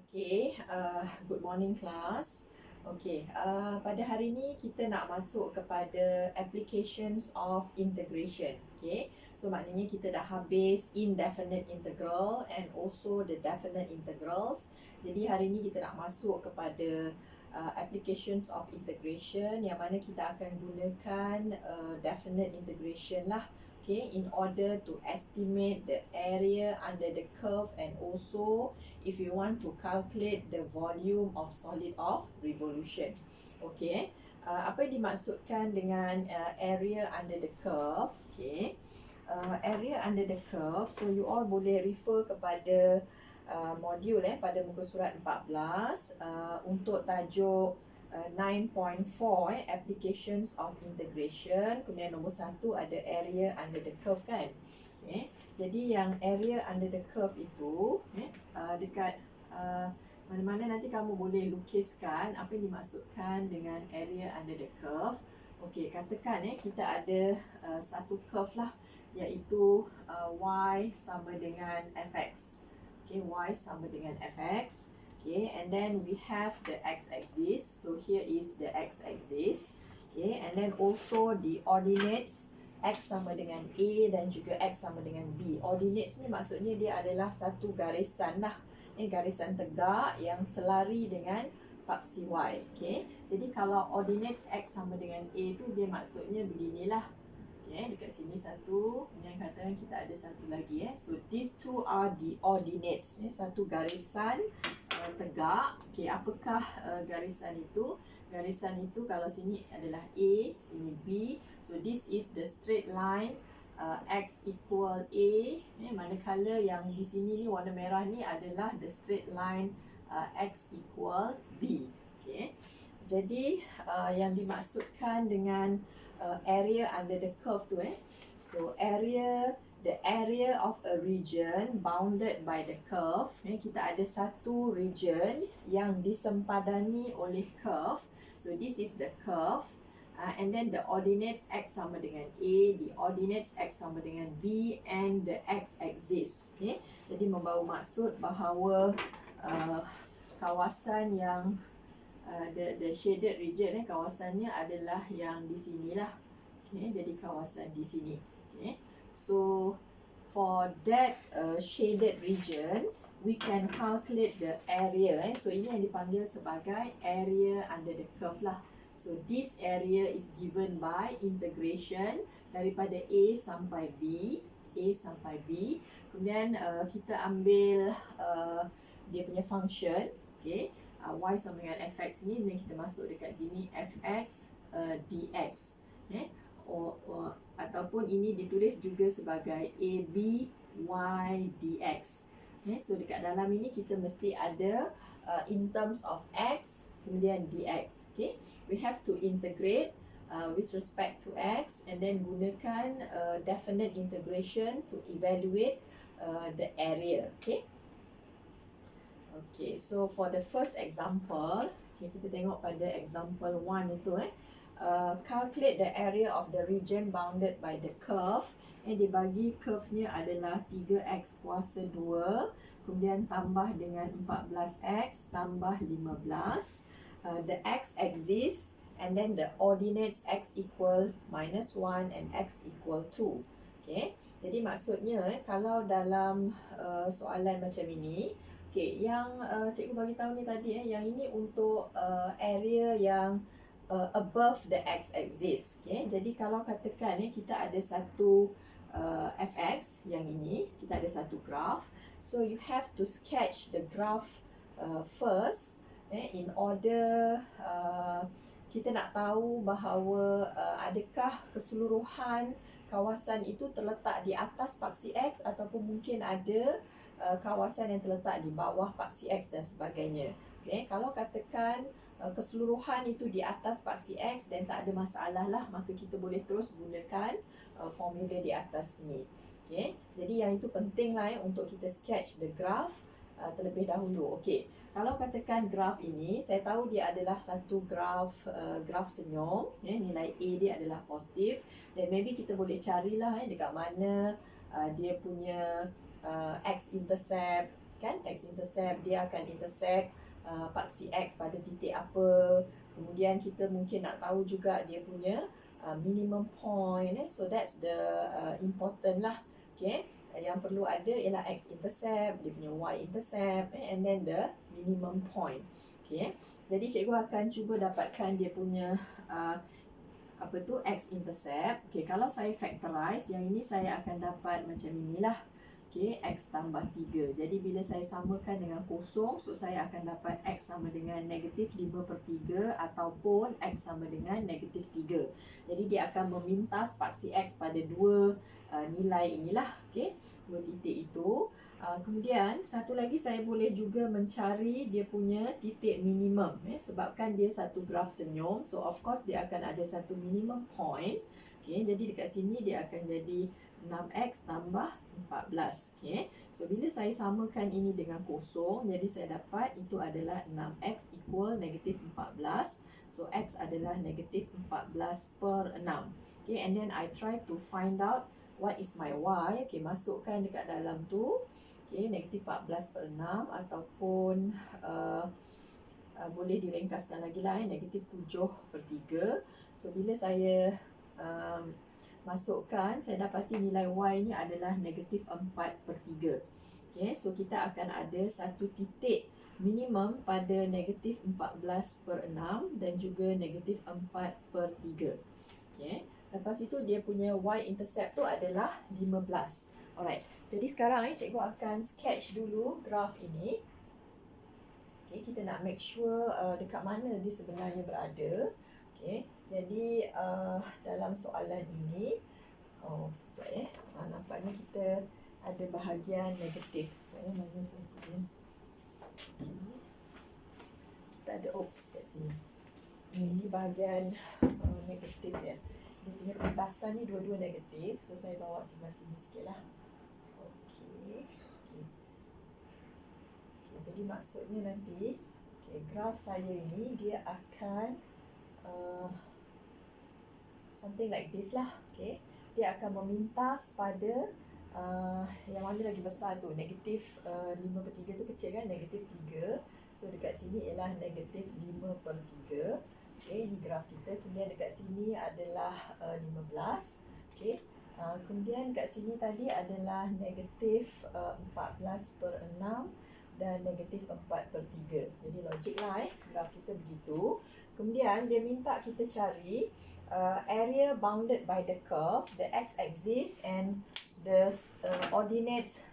Okay, good morning class. Okay, pada hari ini kita nak masuk kepada applications of integration. Okay, so maknanya kita dah habis indefinite integral and also the definite integrals. Jadi hari ini kita nak masuk kepada applications of integration yang mana kita akan gunakan definite integration lah. Okay, in order to estimate the area under the curve and also if you want to calculate the volume of solid of revolution. Okay, apa yang dimaksudkan dengan area under the curve? Okay, area under the curve, so you all boleh refer kepada modul pada muka surat 14 untuk tajuk 9.4 applications of integration. Kemudian nombor 1 ada area under the curve kan. Okay. Jadi yang area under the curve itu dekat mana-mana nanti kamu boleh lukiskan apa yang dimaksudkan dengan area under the curve. Okey, katakan kita ada satu curve lah, iaitu y sama dengan fx. Okay, y sama dengan fx. Okay, and then we have the x-axis. So here is the x-axis. Okay, and then also the ordinates x sama dengan A dan juga x sama dengan B. Ordinates ni maksudnya dia adalah satu garisan lah. Garisan tegak yang selari dengan paksi y. Okay, jadi kalau ordinates x sama dengan A tu dia maksudnya beginilah. Okay, dekat sini satu, kemudian katakan kita ada satu lagi. So these two are the ordinates. Satu garisan tegak. Okay, apakah garisan itu? Garisan itu kalau sini adalah A, sini B. So this is the straight line x equal A. Manakala yang di sini ni warna merah ni adalah the straight line x equal B. Okay. Jadi yang dimaksudkan dengan area under the curve tu so the area of a region bounded by the curve. Kita ada satu region yang disempadani oleh curve. So this is the curve. And then the ordinates x sama dengan A, the ordinates x sama dengan B and the x-axis. Okay? Jadi membawa maksud bahawa kawasan yang the shaded region kawasannya adalah yang di sinilah. Okay? Jadi kawasan di sini. Okay? So for that shaded region, we can calculate the area. So ini yang dipanggil sebagai area under the curve lah. So this area is given by integration daripada A sampai B, A sampai B. Kemudian kita ambil dia punya function, okay, y sama dengan fx ni, dan kita masuk dekat sini fx dx. Okay. Ataupun ini ditulis juga sebagai AB y dx. Okay. So dekat dalam ini kita mesti ada in terms of x kemudian dx. Okay. We have to integrate with respect to x and then gunakan definite integration to evaluate the area. Okay. Okay, so for the first example, okay, kita tengok pada example 1 itu calculate the area of the region bounded by the curve. Dibagi curve-nya adalah 3x kuasa 2, kemudian tambah dengan 14x tambah 15. The x-axis and then the ordinates x equal -1 and x equal 2. Okay, jadi maksudnya kalau dalam soalan macam ini, okay, yang cikgu bagi tahu ni tadi yang ini untuk area yang above the x-axis. Okay, jadi kalau katakan kita ada satu fx yang ini, kita ada satu graph. So you have to sketch the graph first in order kita nak tahu bahawa adakah keseluruhan kawasan itu terletak di atas paksi X ataupun mungkin ada kawasan yang terletak di bawah paksi X dan sebagainya. Okay, kalau katakan keseluruhan itu di atas paksi X dan tak ada masalah lah, maka kita boleh terus gunakan formula di atas ini. Okay, jadi yang itu penting lah untuk kita sketch the graph terlebih dahulu. Okay, kalau katakan graf ini, saya tahu dia adalah satu graf senyum, nilai A dia adalah positif, dan maybe kita boleh carilah dekat mana dia punya x-intercept kan? X-intercept dia akan intersect paksi X pada titik apa. Kemudian kita mungkin nak tahu juga dia punya minimum point. So that's the important lah. Okay. Yang perlu ada ialah X-intercept, dia punya Y-intercept, and then the minimum point. Okay. Jadi cikgu akan cuba dapatkan dia punya apa tu X-intercept. Okay, kalau saya factorize, yang ini saya akan dapat macam inilah. Okay, X tambah 3. Jadi bila saya samakan dengan kosong, so saya akan dapat X sama dengan negatif 5/3 ataupun X sama dengan negatif 3. Jadi dia akan memintas paksi X pada dua nilai inilah. Okay, dua titik itu. Kemudian satu lagi saya boleh juga mencari dia punya titik minimum, sebabkan dia satu graf senyum, so of course dia akan ada satu minimum point. Okay, jadi dekat sini dia akan jadi 6x tambah 14. Okay, so bila saya samakan ini dengan kosong, jadi saya dapat itu adalah 6x equal negatif 14. So x adalah negatif 14/6. Okay, and then I try to find out what is my y. Okay, masukkan dekat dalam tu. Okay, negatif 14/6 ataupun boleh diringkaskan lagi lah, negatif 7/3. So bila saya masukkan, saya dapati nilai y ni adalah negatif 4/3. Okay, so kita akan ada satu titik minimum pada negatif 14/6 dan juga negatif 4/3. Okay, lepas itu dia punya y-intercept tu adalah 15. Alright, jadi sekarang cikgu akan sketch dulu graf ini. Okay, kita nak make sure dekat mana dia sebenarnya berada. Okay, jadi dalam soalan ini, sekejap nampaknya kita ada bahagian negatif. Mana saya punya? Kita ada kat sini. Ini bahagian negatif ya. Dia punya pentasan ni dua-dua negatif. So saya bawa sebelah sini sikit lah. Jadi maksudnya nanti graf saya ini dia akan something like this lah. Okay, dia akan memintas pada yang mana lagi besar tu, negatif 5/3 tu kecil kan, negatif 3. So dekat sini ialah negatif 5/3. Okay, ini graf kita. Kemudian dekat sini adalah 15. Okay, kemudian kat sini tadi adalah negatif 14/6 dan negatif 4/3. Jadi logik lah graf kita begitu. Kemudian dia minta kita cari area bounded by the curve, the x-axis and the ordinates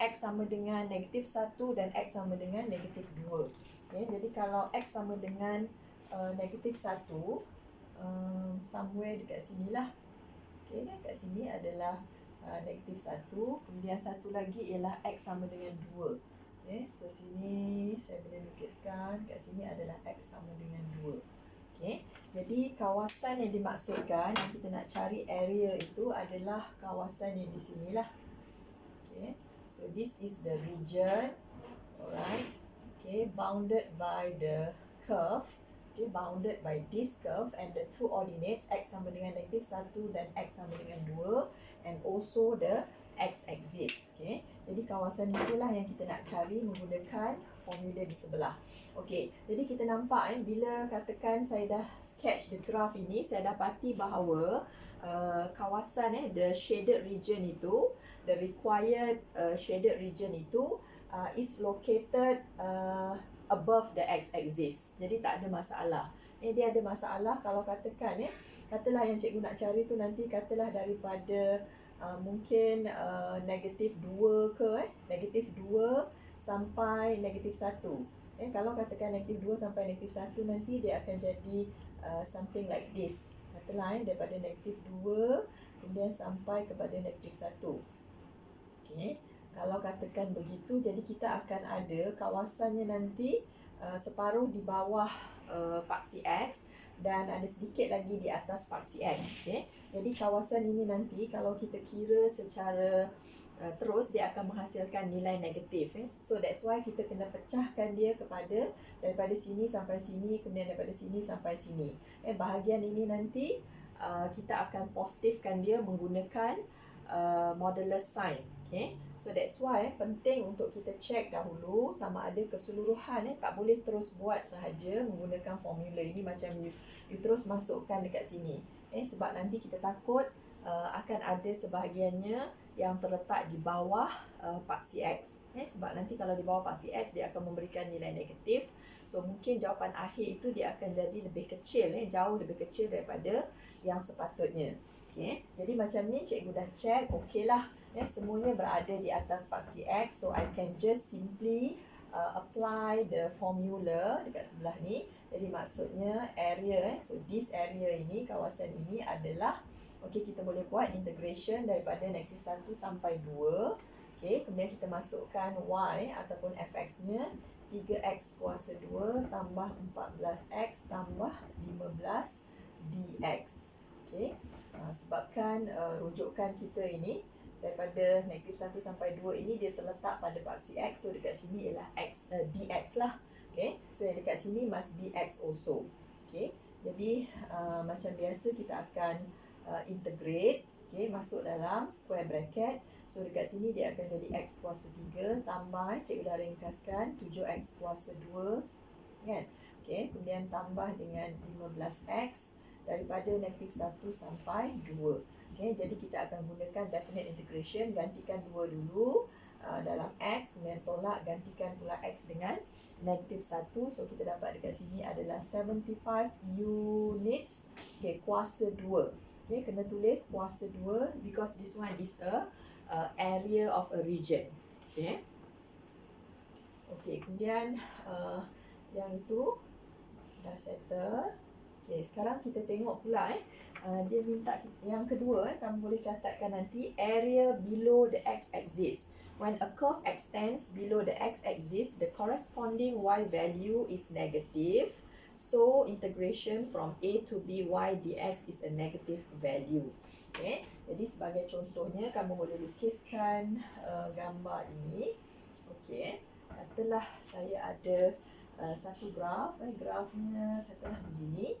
x sama dengan negatif 1 dan x sama dengan negatif 2. Okay, jadi kalau x sama dengan negatif 1, somewhere dekat sini lah. Okay, kat sini adalah negatif 1. Kemudian satu lagi ialah x sama dengan 2. Okay, so sini saya boleh lukiskan, kat sini adalah x sama dengan 2. Okay, jadi kawasan yang dimaksudkan yang kita nak cari area itu adalah kawasan yang di sinilah. Okay, so this is the region, alright. Okay, bounded by the curve. Okay, bounded by this curve and the two ordinates x sama dengan negatif 1 dan x sama dengan 2 and also the x-axis. Okay, jadi kawasan itulah yang kita nak cari menggunakan formula di sebelah. Okay, jadi kita nampak bila katakan saya dah sketch the graph ini, saya dapati bahawa kawasan the shaded region itu, the required shaded region itu is located above the x-axis. Jadi tak ada masalah. Dia ada masalah kalau katakan katalah yang cikgu nak cari tu nanti katalah daripada mungkin negatif 2 ke negatif 2 sampai negatif 1. Kalau katakan negatif 2 sampai negatif 1 nanti dia akan jadi something like this. Katalah daripada negatif 2 kemudian sampai kepada negatif 1. Okay, kalau katakan begitu, jadi kita akan ada kawasannya nanti separuh di bawah paksi X dan ada sedikit lagi di atas paksi X. Okay, jadi kawasan ini nanti kalau kita kira secara terus dia akan menghasilkan nilai negatif. So that's why kita kena pecahkan dia kepada daripada sini sampai sini, kemudian daripada sini sampai sini. Bahagian ini nanti kita akan positifkan dia menggunakan modulus sign. Okay, so that's why penting untuk kita check dahulu sama ada keseluruhan tak boleh terus buat sahaja menggunakan formula ini macam you terus masukkan dekat sini. Sebab nanti kita takut akan ada sebahagiannya yang terletak di bawah paksi X. Sebab nanti kalau di bawah paksi X dia akan memberikan nilai negatif. So mungkin jawapan akhir itu dia akan jadi lebih kecil, jauh lebih kecil daripada yang sepatutnya. Okay, jadi macam ni cikgu dah check, okey lah. Semuanya berada di atas paksi X, so I can just simply apply the formula dekat sebelah ni. Jadi maksudnya area, so this area ini, kawasan ini adalah, okey, kita boleh buat integration daripada negatif 1 sampai 2. Okey, kemudian kita masukkan Y ataupun fx-nya 3x kuasa 2 tambah 14x tambah 15 dx. Okey, sebabkan rujukan kita ini daripada negatif 1 sampai 2 ini dia terletak pada paksi X, so dekat sini ialah x, dx lah. Okay, so yang dekat sini must be x also. Okay, jadi macam biasa kita akan integrate, okay, masuk dalam square bracket. So dekat sini dia akan jadi x kuasa 3 tambah, cikgu dah ringkaskan, 7x kuasa 2 kan. Okay, kemudian tambah dengan 15x daripada negatif 1 sampai 2. Okay, jadi kita akan gunakan definite integration, gantikan 2 dulu dalam X, kemudian tolak, gantikan pula X dengan negatif 1. So kita dapat dekat sini adalah 75 units, okay, kuasa 2. Okay, kena tulis kuasa 2 because this one is a area of a region. Okay, okay, kemudian yang itu dah settle. Okay, sekarang kita tengok pula dia minta yang kedua, kamu boleh catatkan nanti area below the x-axis. When a curve extends below the x-axis, the corresponding y value is negative. So integration from a to b y dx is a negative value. Okay, jadi sebagai contohnya kamu boleh lukiskan gambar ini. Okay, katalah saya ada satu graf, grafnya katalah begini.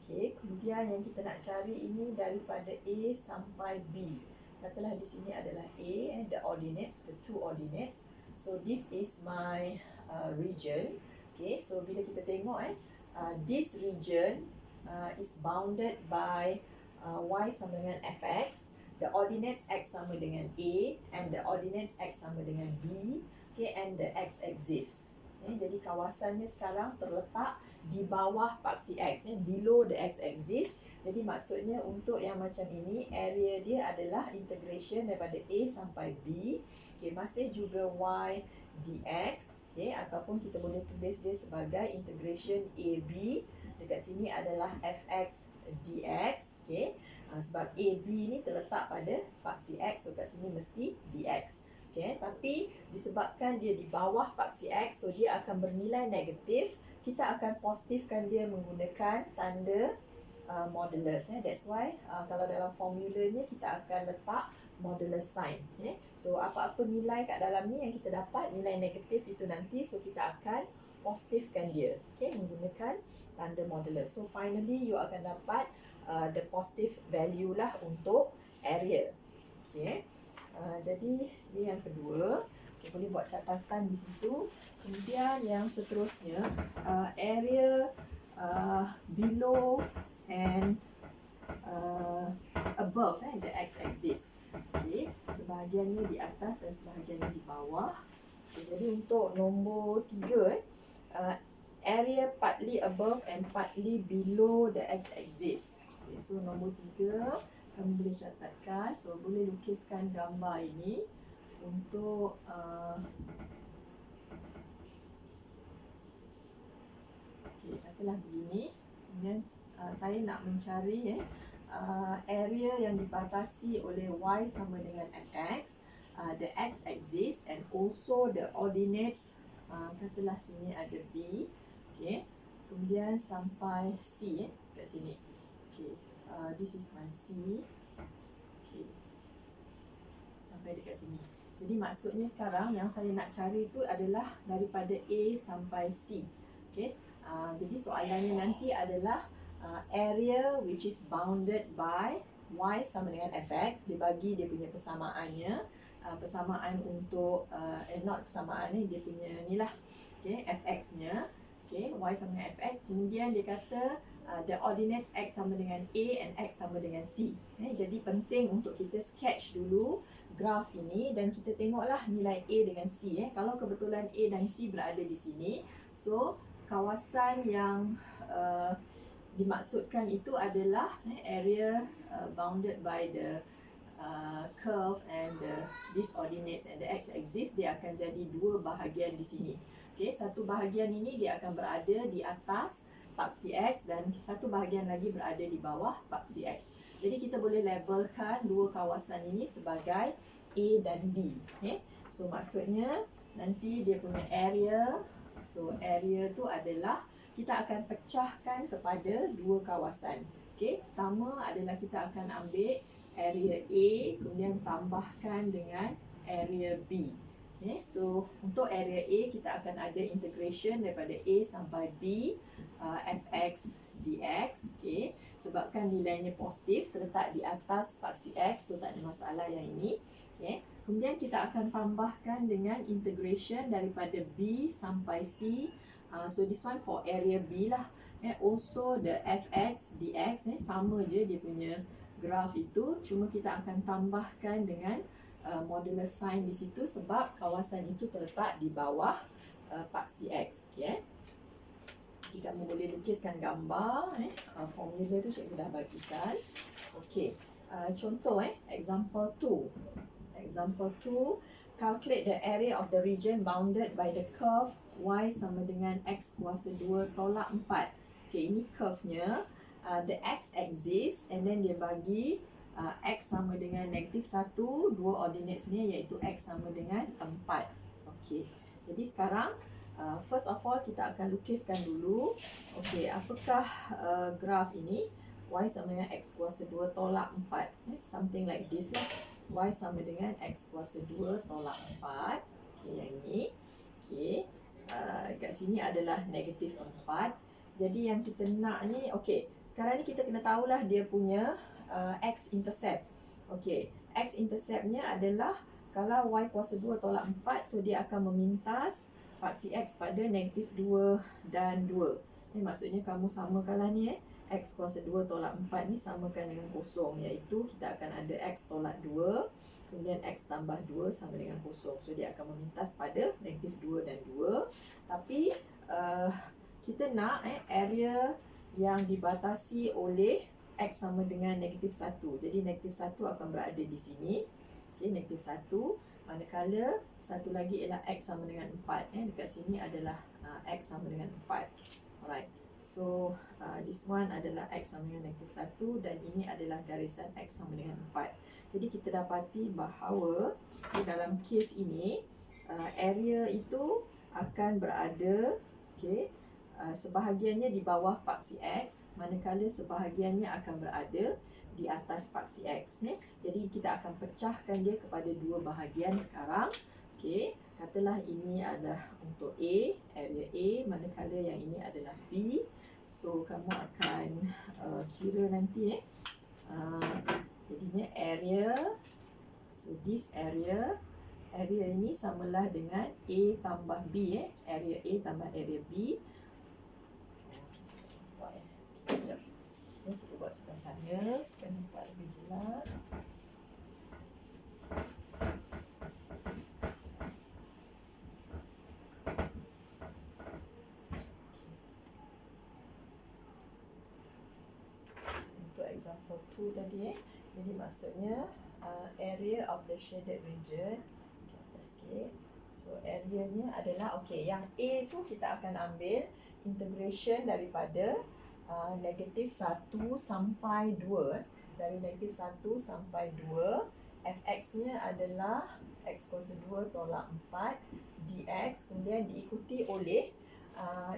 Okay, kemudian yang kita nak cari ini daripada A sampai B. Katalah di sini adalah A, the ordinates, the two ordinates. So this is my region. Okay, so bila kita tengok this region is bounded by y sama dengan fx. The ordinates x sama dengan A and the ordinates x sama dengan B. Okay, and the x-axis. Okay, jadi kawasannya sekarang terletak di bawah paksi X, below the x-axis. Jadi maksudnya untuk yang macam ini, area dia adalah integration daripada A sampai B. Okay, masih juga y dx, okay, ataupun kita boleh tulis dia sebagai integration AB. Dekat sini adalah fx dx. Okay, sebab AB ni terletak pada paksi X, so kat sini mesti dx. Okay, tapi disebabkan dia di bawah paksi X, so dia akan bernilai negatif. Kita akan positifkan dia menggunakan tanda modulus. That's why kalau dalam formulanya kita akan letak modulus sign. So apa-apa nilai kat dalam ni yang kita dapat, nilai negatif itu nanti, so kita akan positifkan dia, okay, menggunakan tanda modulus. So finally you akan dapat the positive value lah untuk area. Okay. Jadi ini yang kedua. Okay, boleh buat catatan di situ. Kemudian yang seterusnya, area below and above the x-axis. Okay, sebahagiannya di atas dan sebahagiannya di bawah. Okay, jadi untuk nombor 3, area partly above and partly below the x-axis. Okay, so nombor 3 kamu boleh catatkan. So boleh lukiskan gambar ini untuk okay, katalah begini. Kemudian saya nak mencari area yang dibatasi oleh y sama dengan fx, the x-axis and also the ordinates. Katalah sini ada b, okay. Kemudian sampai c kat sini. Okay, this is my c. Okay, sampai dekat sini. Jadi maksudnya sekarang yang saya nak cari itu adalah daripada A sampai C. Okay. Jadi soalannya nanti adalah area which is bounded by y sama dengan fx. Dia bagi dia punya persamaannya persamaan untuk not persamaan ni, dia punya ni lah, okay, fx-nya, okay, y sama dengan fx. Kemudian dia kata the ordinates x sama dengan a and x sama dengan c. Jadi penting untuk kita sketch dulu graf ini dan kita tengoklah nilai a dengan c. Kalau kebetulan a dan c berada di sini, so kawasan yang dimaksudkan itu adalah area bounded by the curve and these ordinates and the x-axis. Dia akan jadi dua bahagian di sini. Okay, satu bahagian ini dia akan berada di atas paksi x dan satu bahagian lagi berada di bawah paksi x. Jadi kita boleh labelkan dua kawasan ini sebagai A dan B. Okay, so maksudnya nanti dia punya area, so area tu adalah kita akan pecahkan kepada dua kawasan. Okay, pertama adalah kita akan ambil area A, kemudian tambahkan dengan area B. Okay, so untuk area A kita akan ada integration daripada A sampai B fx dx. Okay, sebabkan nilainya positif terletak di atas paksi x, so tak ada masalah yang ini. Okay, kemudian kita akan tambahkan dengan integration daripada B sampai C. So this one for area B lah. Also the fx dx sama je dia punya graf itu, cuma kita akan tambahkan dengan modulus sign di situ sebab kawasan itu terletak di bawah paksi x. Okay. Jadi kamu boleh lukiskan gambar, formula tu cikgu dah bagikan. Okay, contoh example 2. Example 2, calculate the area of the region bounded by the curve y sama dengan x kuasa 2 tolak 4. Okay, ini curve-nya, the x-axis, and then dia bagi x sama dengan -1, dua ordinates ni iaitu x sama dengan 4. Okay, jadi sekarang first of all kita akan lukiskan dulu. Okay, apakah graf ini? Y sama dengan x kuasa 2 tolak 4. Something like this lah. Y sama dengan x kuasa 2 tolak 4. Okay, yang ini. Okay, kat sini adalah -4. Jadi yang kita nak ni, okay, sekarang ni kita kena tahulah dia punya x-intercept. Okay, x-interceptnya adalah kalau y kuasa 2 tolak 4, so dia akan memintas paksi x pada -2 dan 2. Ini maksudnya kamu samakanlah ni x kuasa 2 tolak 4 ni samakan dengan kosong, iaitu kita akan ada x tolak 2, kemudian x tambah 2 sama dengan kosong. So dia akan memintas pada -2 dan 2. Tapi kita nak area yang dibatasi oleh x sama dengan -1. Jadi -1 akan berada di sini. Okay, -1. Manakala satu lagi ialah x sama dengan 4. Dekat sini adalah x sama dengan 4. Alright. So this one adalah x sama dengan -1 dan ini adalah garisan x sama dengan 4. Jadi kita dapati bahawa dalam kes ini area itu akan berada, okay, sebahagiannya di bawah paksi x, manakala sebahagiannya akan berada di atas paksi x. Jadi kita akan pecahkan dia kepada dua bahagian sekarang. Okay, katalah ini adalah untuk A, area A, manakala yang ini adalah B. So kamu akan kira nanti jadinya area, so this area ini samalah dengan A tambah B. Area A tambah area B. Sekejap. Cikgu buat sebelah sana supaya nampak lebih jelas. Untuk example 2 tadi jadi maksudnya area of the shaded region. Atas sikit. So area-nya adalah, okay, yang A tu kita akan ambil integration daripada -1 sampai 2. Dari -1 sampai 2, fx-nya adalah x kuasa 2 tolak 4 dx, kemudian diikuti oleh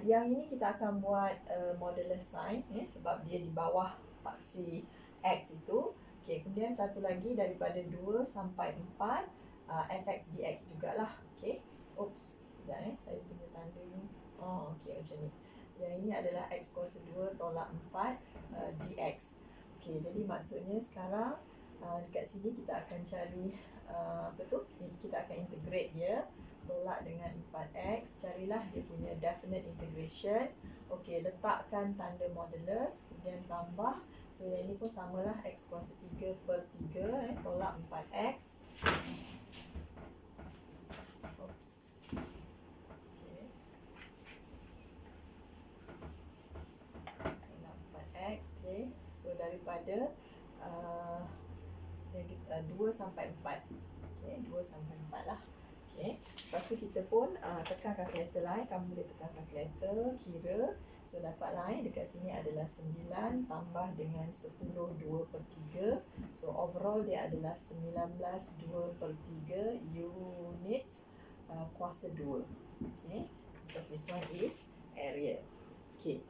yang ini kita akan buat modulus sign sebab dia di bawah paksi x itu. Okay, kemudian satu lagi daripada 2 sampai 4 fx dx jugalah. Okay, oops, sekejap saya punya tanda ni. Oh, okay, macam ni. Yang ini adalah x kuasa 2 tolak 4 dx. Okay, jadi maksudnya sekarang dekat sini kita akan cari apa tu, kita akan integrate dia. Tolak dengan 4x, carilah dia punya definite integration. Okey, letakkan tanda modulus, kemudian tambah. So yang ini pun samalah, x kuasa 3 per 3, tolak 4x. Oops. Okay. Tolak 4x, okay. So daripada 2 sampai 4. Okay, 2 sampai 4 lah. Okay. Lepas tu kita pun tekan kalkulator lain. Kamu boleh tekan kalkulator, kira. So dapat lain dekat sini adalah 9 tambah dengan 10 2 per 3. So overall dia adalah 19 2 per 3 units kuasa 2. Okay. Because this one is area. Okay.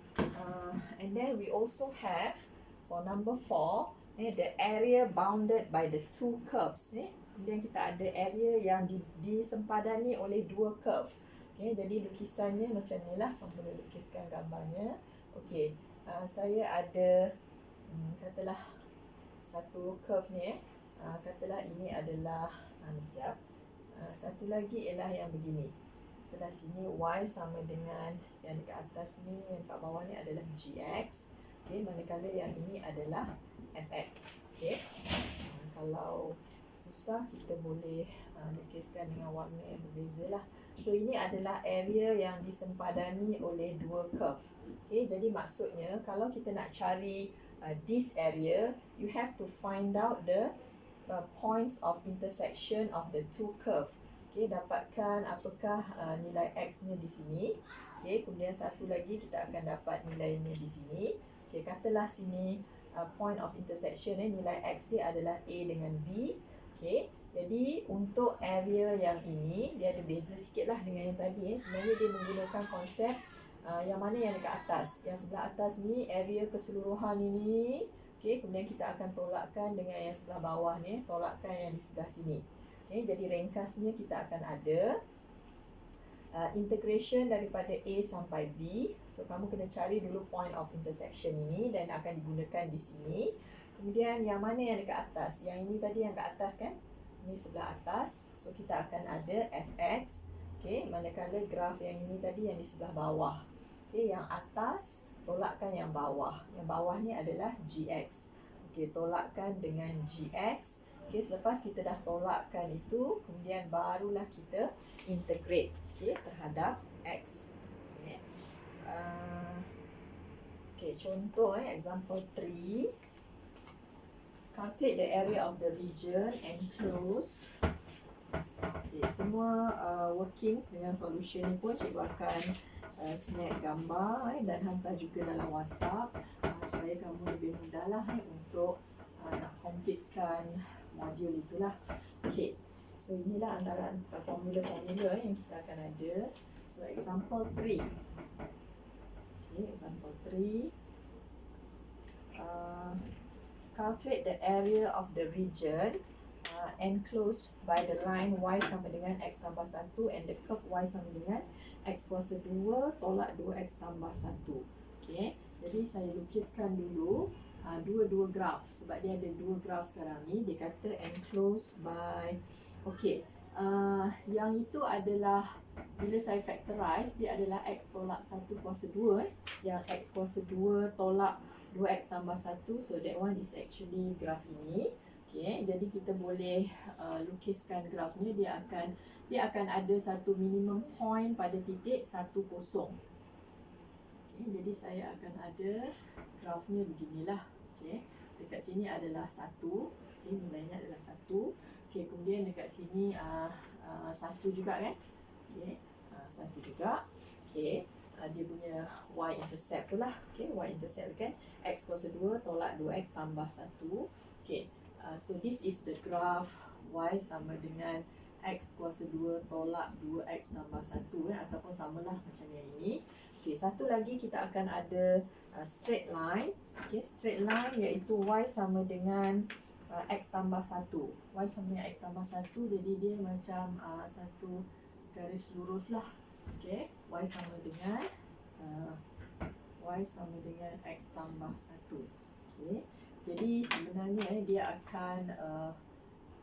And then we also have for number 4, the area bounded by the two curves. Kemudian kita ada area yang disempadani oleh dua curve. Okay, jadi lukisannya macam ni lah. Kamu boleh lukiskan gambarnya. Okay, saya ada katalah satu curve ni. Katalah ini adalah satu lagi ialah yang begini. Katalah sini y sama dengan yang dekat atas ni, yang dekat bawah ni adalah gx. Okay, manakala yang ini adalah fx. Okay, kalau susah kita boleh lukiskan dengan warna yang berbeza lah. So ini adalah area yang disempadani oleh dua curve. Okay, jadi maksudnya kalau kita nak cari this area, you have to find out the points of intersection of the two curve. Okay, dapatkan apakah nilai x nya di sini. Okay, kemudian satu lagi kita akan dapat nilainya di sini. Okay, katalah sini point of intersection nilai x dia adalah A dengan B. Okay, jadi untuk area yang ini dia ada beza sikit lah dengan yang tadi. Sebenarnya dia menggunakan konsep yang mana yang dekat atas. Yang sebelah atas ni area keseluruhan ini. Okay, kemudian kita akan tolakkan dengan yang sebelah bawah ni, tolakkan yang di sebelah sini. Okay, jadi ringkasnya kita akan ada integration daripada A sampai B. So kamu kena cari dulu point of intersection ini dan akan digunakan di sini. Kemudian yang mana yang dekat atas? Yang ini tadi yang kat atas kan? Ini sebelah atas. So kita akan ada fx. Okay, manakala graf yang ini tadi yang di sebelah bawah. Okay, yang atas tolakkan yang bawah. Yang bawah ni adalah gx. Okay, tolakkan dengan gx. Okay, selepas kita dah tolakkan itu, kemudian barulah kita integrate terhadap x. Okay, contoh example 3. Calculate the area of the region enclosed. Okay, semua workings dengan solution ni pun cikgu akan snap gambar dan hantar juga dalam WhatsApp supaya kamu lebih mudahlah untuk nak completekan modul itulah. Okay, so inilah antara formula-formula yang kita akan ada. So example 3. Okay, example 3. Calculate the area of the region enclosed by the line y sama dengan x tambah 1 and the curve y sama dengan x kuasa 2 tolak 2x tambah 1. Okay, jadi saya lukiskan dulu dua graf sebab dia ada dua graf sekarang ni. Dia kata enclosed by, okay, yang itu adalah bila saya factorize dia adalah x tolak 1 kuasa 2 yang x kuasa 2 tolak 2x tambah 1. So that one is actually graf ini. Okay, jadi kita boleh lukiskan grafnya. Dia akan ada satu minimum point pada titik 10. Okay, jadi saya akan ada grafnya beginilah. Okay, dekat sini adalah 1. Okay, nilainya adalah 1. Okay, kemudian dekat sini 1 juga kan. Okay, 1 juga. Okay, dia punya y-intercept tu lah. Okay, y-intercept kan x kuasa 2 tolak 2x tambah 1. Okay, so this is the graph y sama dengan x kuasa 2 tolak 2x tambah 1 ataupun samalah macam yang ini. Okay, satu lagi kita akan ada straight line. Okay, straight line iaitu y sama dengan x tambah 1. Y sama dengan x tambah 1, jadi dia macam satu garis lurus lah. Okay, y sama dengan x tambah 1. Okay, jadi sebenarnya dia akan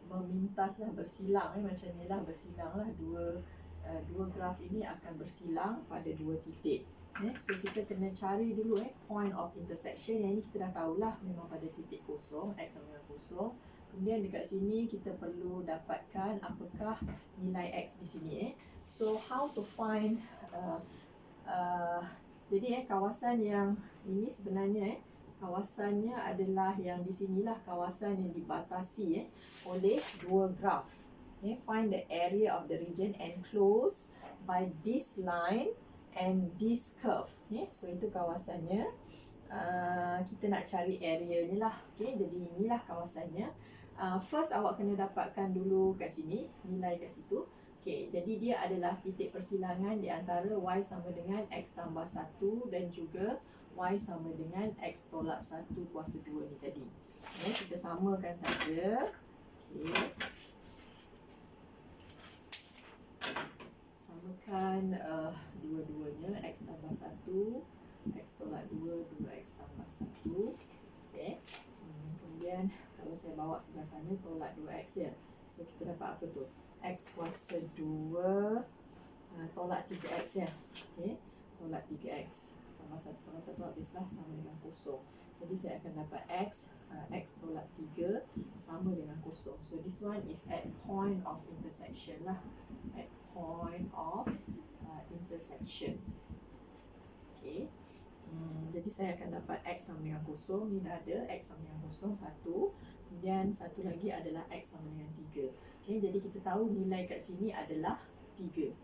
memintas lah, bersilang macam ni lah, bersilang lah dua graf ini akan bersilang pada dua titik. So kita kena cari dulu point of intersection. Yang ini kita dah tahulah, memang pada titik kosong, x sama dengan kosong. Kemudian dekat sini kita perlu dapatkan apakah nilai x di sini. So how to find jadi kawasan yang ini sebenarnya kawasannya adalah yang di sinilah, kawasan yang dibatasi oleh dua graf. Find the area of the region enclosed by this line and this curve. So itu kawasannya. Kita nak cari area ni lah. Jadi inilah kawasannya. First awak kena dapatkan dulu kat sini, nilai kat situ. Jadi dia adalah titik persilangan di antara y sama dengan x tambah 1 dan juga y sama dengan x tolak 1 kuasa 2 ni tadi. Kita samakan saja. Samakan dua-duanya, x tambah 1, x tolak 2, 2x tambah 1. Kemudian kalau saya bawa sebelah sana, tolak 2x ya. So kita dapat apa tu? X kuasa 2 tolak 3x ya. Tolak 3x tambah 1 tambah 1 habislah sama dengan kosong. Jadi saya akan dapat x tolak 3 sama dengan kosong. So this one is at point of intersection lah. At point of intersection. Jadi saya akan dapat x sama dengan kosong. Ni dah ada x sama dengan kosong 1. Kemudian satu lagi adalah x sama dengan 3. Jadi kita tahu nilai kat sini adalah 3.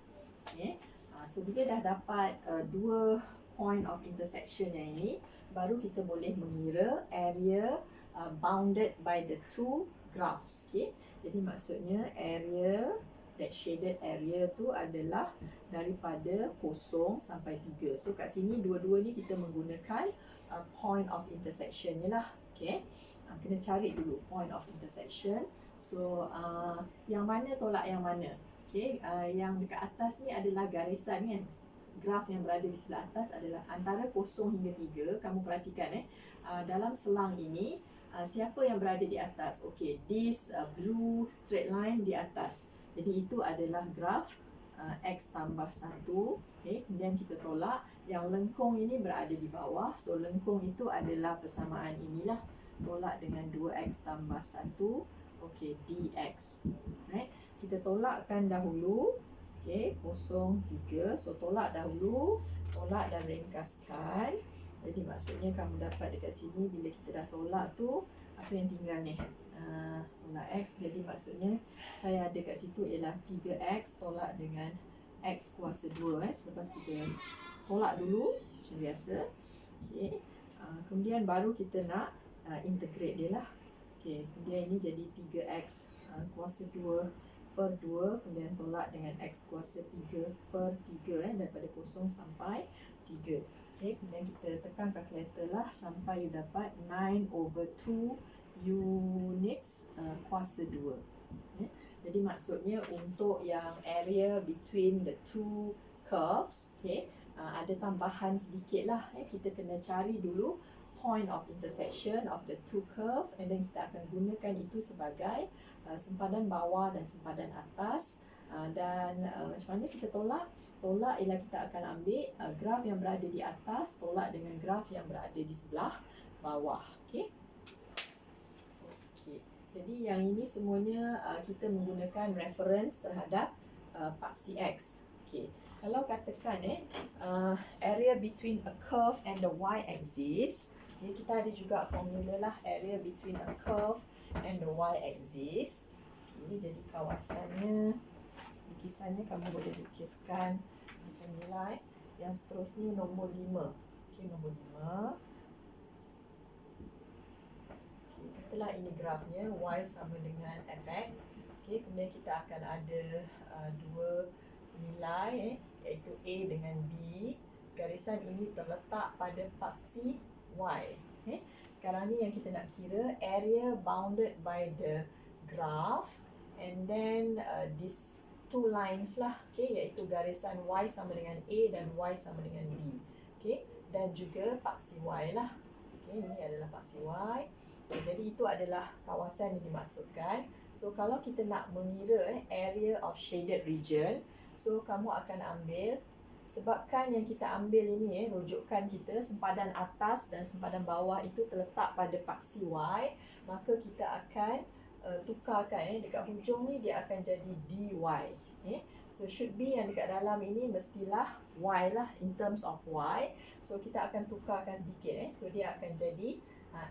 So bila dah dapat dua point of intersection yang ini, baru kita boleh mengira area bounded by the two graphs. Jadi maksudnya area, that shaded area tu adalah daripada 0 sampai 3. So kat sini dua-dua ni kita menggunakan point of intersection ni lah. Kena cari dulu point of intersection. So yang mana tolak yang mana? Yang dekat atas ni adalah garisan kan. Graf yang berada di sebelah atas adalah antara 0 hingga 3. Kamu perhatikan dalam selang ini siapa yang berada di atas? This blue straight line di atas. Jadi itu adalah graf x tambah 1. Kemudian kita tolak yang lengkung ini berada di bawah. So lengkung itu adalah persamaan inilah, tolak dengan 2x tambah 1 dx. Kita tolakkan dahulu. 0, 3. So tolak dahulu, tolak dan ringkaskan. Jadi maksudnya kamu dapat dekat sini, bila kita dah tolak tu, apa yang tinggal ni? Tolak x. Jadi maksudnya saya ada kat situ ialah 3x tolak dengan x kuasa 2. Selepas kita tolak dulu macam biasa. Kemudian baru kita nak integrate dia lah. Kemudian ini jadi 3x kuasa 2 per 2. Kemudian tolak dengan x kuasa 3 per 3 daripada 0 sampai 3. Kemudian kita tekan kalkulator lah sampai you dapat 9/2 units kuasa 2. Jadi maksudnya untuk yang area between the two curves, ada tambahan sedikit lah. Kita kena cari dulu point of intersection of the two curve, and then kita akan gunakan itu sebagai sempadan bawah dan sempadan atas. Dan macam mana kita tolak? Tolak ialah kita akan ambil graf yang berada di atas tolak dengan graf yang berada di sebelah bawah. Jadi yang ini semuanya kita menggunakan reference terhadap paksi x. Kalau katakan area between a curve and the y-axis, kita ada juga formula lah, area between a curve and the y-axis. Jadi kawasannya, lukisannya kamu boleh lukiskan macam ni lah. Yang seterusnya nombor 5. Nombor 5. Katalah ini grafnya, y sama dengan fx. Kemudian kita akan ada dua nilai iaitu a dengan b. Garisan ini terletak pada paksi y. Sekarang ni yang kita nak kira area bounded by the graph, and then these two lines lah, iaitu garisan y sama dengan a dan y sama dengan b. Dan juga paksi y lah. Ini adalah paksi y. Jadi itu adalah kawasan yang dimaksudkan. So kalau kita nak mengira area of shaded region, so kamu akan ambil, sebabkan yang kita ambil ini rujukan kita sempadan atas dan sempadan bawah itu terletak pada paksi Y, maka kita akan tukarkan dekat hujung ni dia akan jadi dy. So should be yang dekat dalam ini mestilah Y lah, in terms of Y. So kita akan tukarkan sedikit so dia akan jadi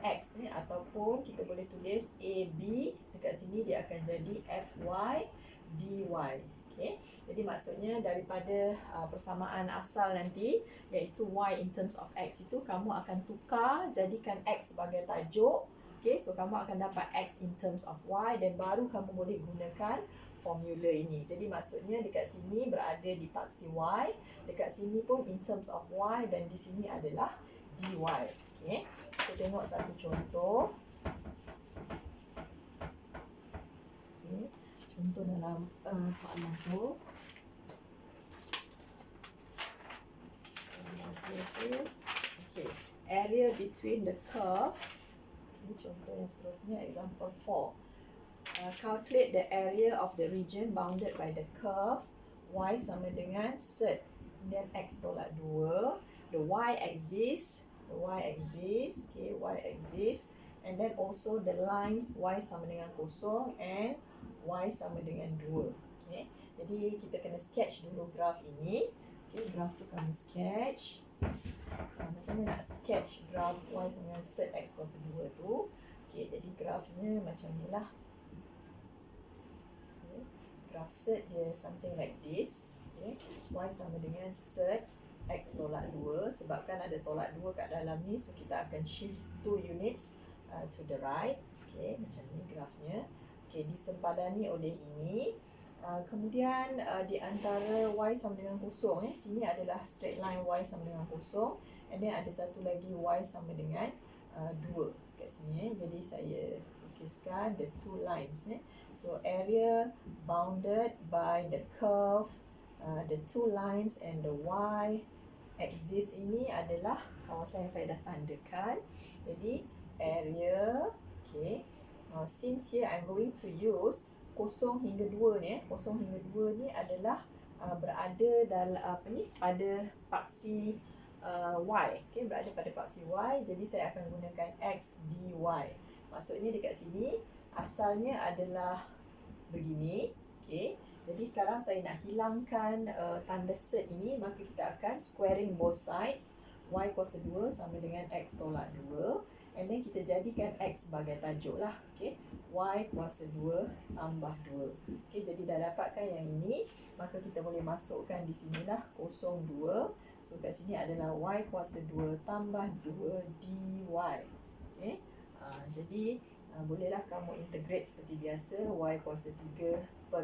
X ataupun kita boleh tulis AB, dekat sini dia akan jadi FY dy. Okay. Jadi maksudnya daripada persamaan asal nanti iaitu Y in terms of X itu kamu akan tukar jadikan X sebagai tajuk. Okay, so kamu akan dapat X in terms of Y dan baru kamu boleh gunakan formula ini. Jadi maksudnya dekat sini berada di paksi Y, dekat sini pun in terms of Y dan di sini adalah dy. Okay. Kita tengok satu contoh. Okay. Contoh dalam soalan tu. Okay. Area between the curve. Ini contoh yang seterusnya, example 4. Calculate the area of the region bounded by the curve y sama dengan cert, kemudian x tolak 2, the y-axis, okay, y-axis, and then also the lines y sama dengan 0 and y sama dengan 2. Okay. Jadi kita kena sketch dulu graf ini. Okay, graf tu kamu sketch. Macam mana nak sketch graf y sama dengan cert x kuasa 2 tu. Okay, jadi grafnya macam ni lah. Graf cert dia something like this. Okay. Y sama dengan cert x tolak 2. Sebabkan ada tolak 2 kat dalam ni, so kita akan shift 2 units to the right. Okay, macam ni grafnya. Okay, disempadani oleh ini. Kemudian di antara y sama dengan 0 sini adalah straight line y sama dengan 0, and then ada satu lagi y sama dengan 2 kat sini. Jadi saya lukiskan the two lines. So area bounded by the curve, the two lines and the y axis ini adalah kawasan yang saya dah tandakan. Jadi area, okay. Since here I'm going to use 0 hingga 2 ni, 0 hingga 2 ni adalah berada dalam pada paksi y, okay, berada pada paksi y. Jadi saya akan gunakan x dy. Maksudnya dekat sini asalnya adalah begini. Okay. Jadi sekarang saya nak hilangkan tanda cert ini, maka kita akan squaring both sides. Y kuasa 2 sama dengan x tolak 2, and then kita jadikan x sebagai tajuk lah. Okay. Y kuasa 2 tambah 2. Okay, jadi dah dapatkan yang ini, maka kita boleh masukkan di sinilah 0, 2. So kat sini adalah y kuasa 2 tambah 2 dy. Okay. Jadi bolehlah kamu integrate seperti biasa. Y kuasa 3/3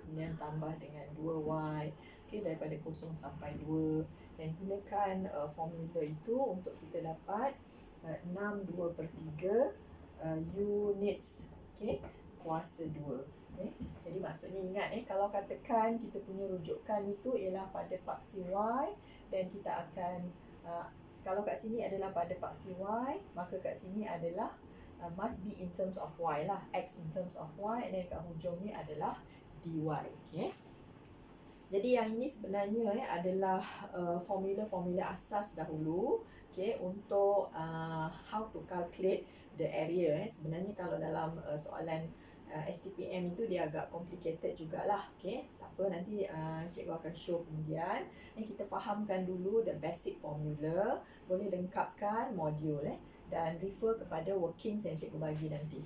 kemudian tambah dengan 2y. Okay, daripada 0 sampai 2. Dan gunakan formula itu untuk kita dapat 6 2/3 units, okay, kuasa 2. Okay. Jadi maksudnya ingat kalau katakan kita punya rujukan itu ialah pada paksi y, dan kita akan kalau kat sini adalah pada paksi y, maka kat sini adalah must be in terms of y lah, x in terms of y, and then kat hujung ni adalah dy. Okay. Jadi yang ini sebenarnya adalah formula-formula asas dahulu, okay, untuk how to calculate the area. Sebenarnya kalau dalam soalan STPM itu dia agak complicated jugalah. Okay. Tak apa, nanti cikgu akan show kemudian. Kita fahamkan dulu the basic formula, boleh lengkapkan modul dan refer kepada workings yang cikgu bagi nanti.